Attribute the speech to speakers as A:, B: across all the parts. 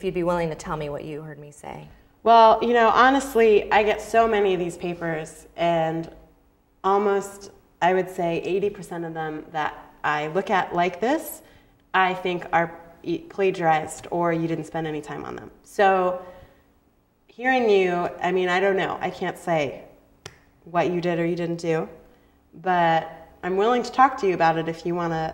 A: if you'd be willing to tell me what you heard me say.
B: Well, you know, honestly, I get so many of these papers, and almost, I would say 80% of them that I look at like this, I think are plagiarized or you didn't spend any time on them. So hearing you, I mean, I don't know. I can't say what you did or you didn't do, but I'm willing to talk to you about it if you want to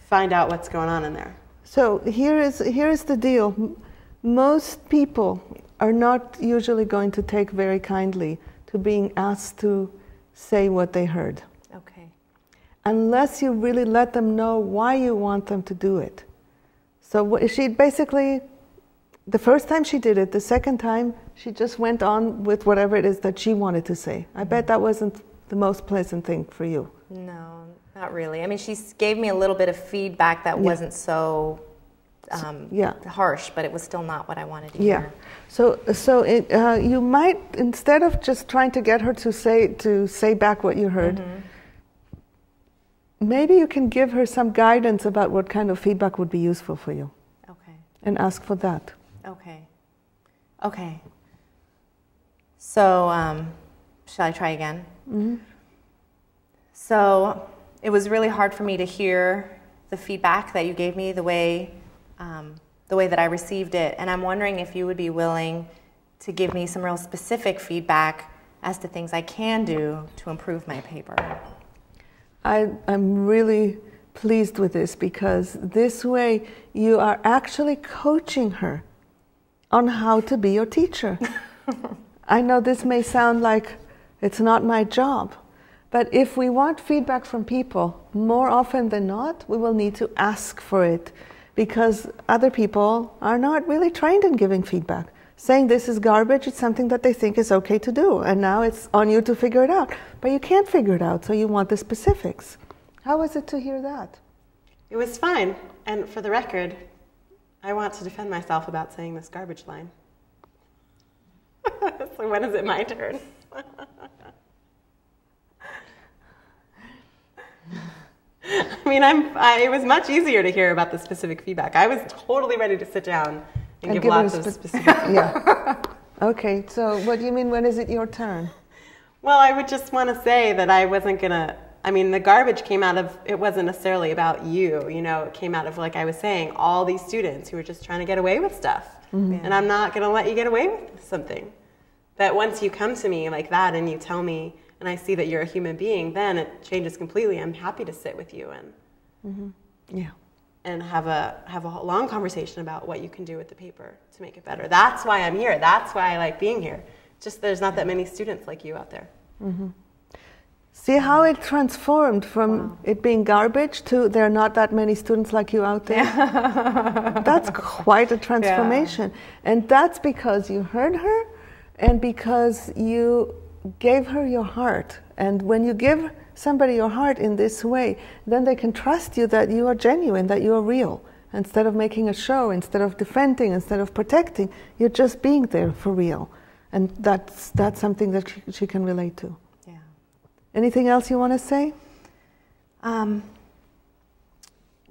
B: find out what's going on in there.
C: So here is the deal. Most people are not usually going to take very kindly to being asked to say what they heard.
A: Okay.
C: Unless you really let them know why you want them to do it. So she basically, the first time she did it, the second time she just went on with whatever it is that she wanted to say. I bet that wasn't the most pleasant thing for you.
A: No, not really. I mean, she gave me a little bit of feedback that wasn't so harsh, but it was still not what I wanted to hear.
C: So you might, instead of just trying to get her to say back what you heard, maybe you can give her some guidance about what kind of feedback would be useful for you.
A: Okay.
C: And ask for that.
A: Okay. Okay. So, shall I try again?
C: Mm-hmm.
A: So, it was really hard for me to hear the feedback that you gave me the way that I received it, and I'm wondering if you would be willing to give me some real specific feedback as to things I can do to improve my paper.
C: I'm really pleased with this, because this way you are actually coaching her on how to be your teacher. I know this may sound like it's not my job, but if we want feedback from people, more often than not, we will need to ask for it, because other people are not really trained in giving feedback. Saying this is garbage, it's something that they think is okay to do, and now it's on you to figure it out. But you can't figure it out, so you want the specifics. How was it to hear that?
B: It was fine, and for the record, I want to defend myself about saying this garbage line. So when is it my turn? I mean, it was much easier to hear about the specific feedback. I was totally ready to sit down and give lots of specific feedback.
C: Okay, so what do you mean, when is it your turn?
B: Well, I would just want to say that I wasn't going to, I mean, the garbage came out of, it wasn't necessarily about you, you know, it came out of, like I was saying, all these students who were just trying to get away with stuff. Mm-hmm. And I'm not going to let you get away with something. But once you come to me like that and you tell me, and I see that you're a human being, then it changes completely. I'm happy to sit with you and have a long conversation about what you can do with the paper to make it better. That's why I'm here. That's why I like being here. Just there's not that many students like you out there.
C: Mm-hmm. See how it transformed from it being garbage to there are not that many students like you out there? Yeah. That's quite a transformation. Yeah. And that's because you heard her and because you gave her your heart. And when you give somebody your heart in this way, then they can trust you that you are genuine, that you are real. Instead of making a show, instead of defending, instead of protecting, you're just being there for real. And that's something that she can relate to.
A: Yeah.
C: Anything else you want to say?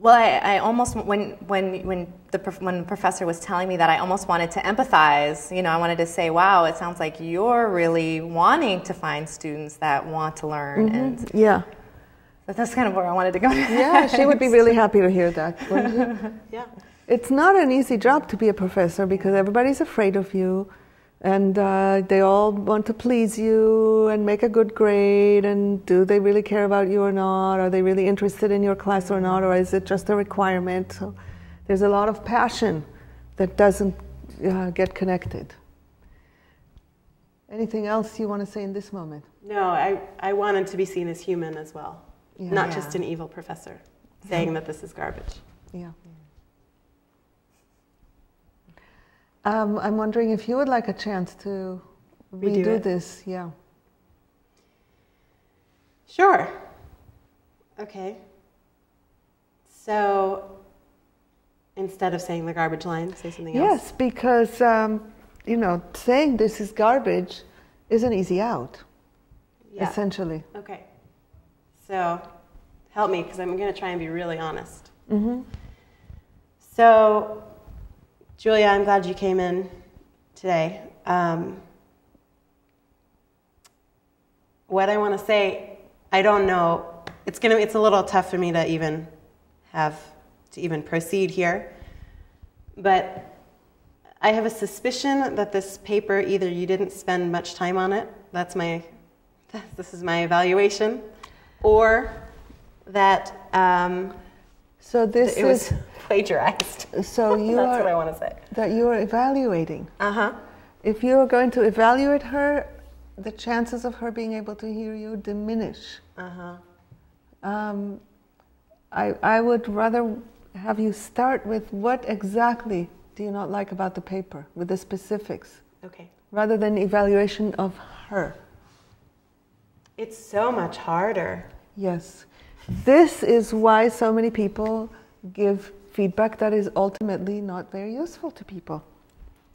A: Well, I almost, when the professor was telling me that, I almost wanted to empathize. You know, I wanted to say, wow, it sounds like you're really wanting to find students that want to learn. And
C: yeah.
A: So that's kind of where I wanted to go next.
C: Yeah, she would be really happy to hear that, wouldn't you?
B: Yeah.
C: It's not an easy job to be a professor because everybody's afraid of you. And they all want to please you and make a good grade, and do they really care about you or not? Are they really interested in your class or not? Or is it just a requirement? So there's a lot of passion that doesn't get connected. Anything else you want to say in this moment?
B: No, I wanted to be seen as human as well, not just an evil professor saying that this is garbage.
C: Yeah. I'm wondering if you would like a chance to redo this. Yeah.
B: Sure. Okay. So instead of saying the garbage line, say something else?
C: Yes, because, you know, saying this is garbage is an easy out, essentially.
B: Okay. So help me, because I'm going to try and be really honest.
C: Mm-hmm.
B: So Julia, I'm glad you came in today. What I want to say, I don't know. It's a little tough for me to even proceed here. But I have a suspicion that this paper, either you didn't spend much time on it, this is my evaluation, or that it was plagiarized.
C: So
B: that's what I want to say.
C: That you are evaluating.
B: Uh-huh.
C: If you are going to evaluate her, the chances of her being able to hear you diminish.
B: Uh-huh.
C: I would rather have you start with what exactly do you not like about the paper, with the specifics.
B: Okay.
C: Rather than evaluation of her.
B: It's so much harder.
C: Yes. This is why so many people give feedback that is ultimately not very useful to people.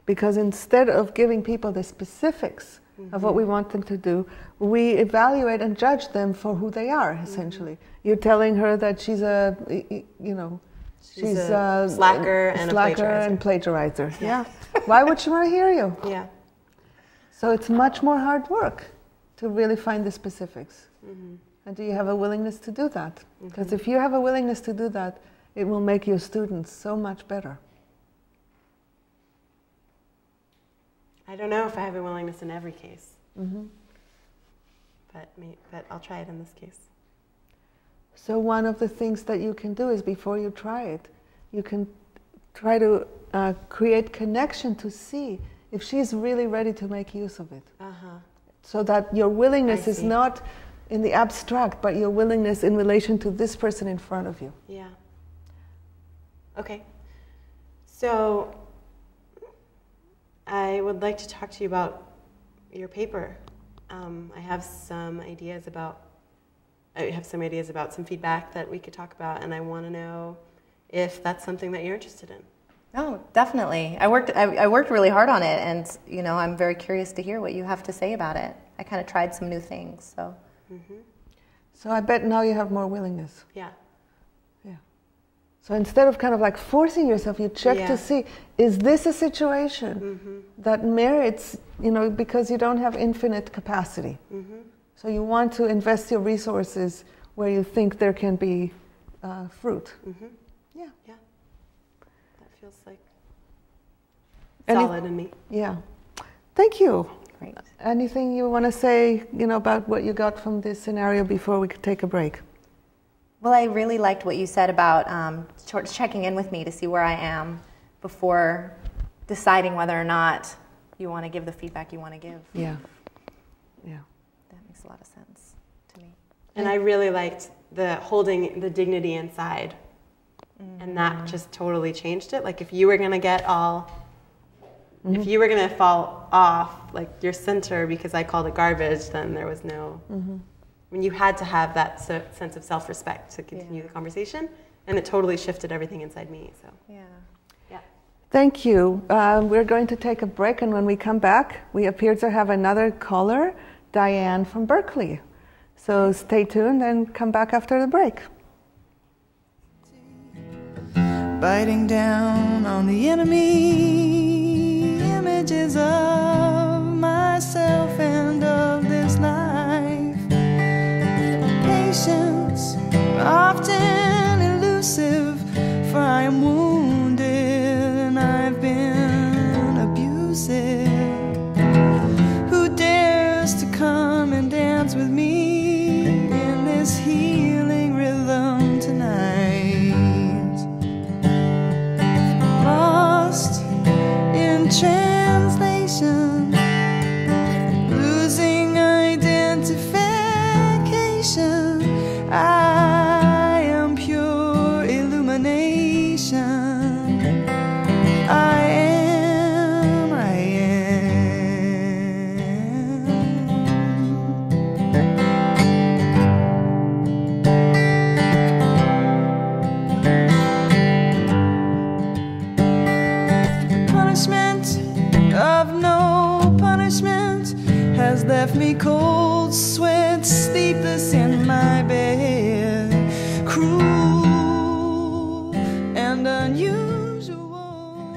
C: Because instead of giving people the specifics of what we want them to do, we evaluate and judge them for who they are, essentially. You're telling her that she's a
B: slacker and a
C: plagiarizer. Yeah. Why would she want to hear you?
B: Yeah.
C: So it's much more hard work to really find the specifics. And do you have a willingness to do that? Because if you have a willingness to do that, it will make your students so much better.
B: I don't know if I have a willingness in every case. But I'll try it in this case.
C: So one of the things that you can do is, before you try it, you can try to create connection to see if she's really ready to make use of it. So that your willingness is not in the abstract, but your willingness in relation to this person in front of you.
B: Yeah. Okay. So I would like to talk to you about your paper. I have some ideas about some feedback that we could talk about, and I want to know if that's something that you're interested in.
A: Oh, definitely. I worked really hard on it, and I'm very curious to hear what you have to say about it. I kind of tried some new things, so.
C: So I bet now you have more willingness.
B: Yeah.
C: Yeah. So instead of kind of like forcing yourself, you check to see, is this a situation that merits, because you don't have infinite capacity. So you want to invest your resources where you think there can be fruit. Yeah.
B: Yeah. That feels like solid in me.
C: Yeah. Thank you.
A: Great.
C: Anything you want to say, about what you got from this scenario before we could take a break?
A: Well, I really liked what you said about checking in with me to see where I am before deciding whether or not you want to give the feedback you want to give.
C: Yeah. Yeah.
A: That makes a lot of sense to me.
B: And I really liked the holding the dignity inside. And that just totally changed it. Like if you were going to get if you were going to fall off, like your center, because I called it garbage, then there was no, I mean, you had to have that sense of self-respect to continue the conversation. And it totally shifted everything inside me, so. Yeah.
C: Thank you. We're going to take a break, and when we come back, we appear to have another caller, Diane from Berkeley. So stay tuned and come back after the break.
D: Biting down on the enemy, images of myself and of this life. Patience, often elusive, for I am wounded and I've been abusive. Who dares to come and dance with me in this healing rhythm tonight? Lost in translation, losing identification. I am pure illumination. I am. Punishment of no punishment has left me cold, sweat, sleepless in my bed.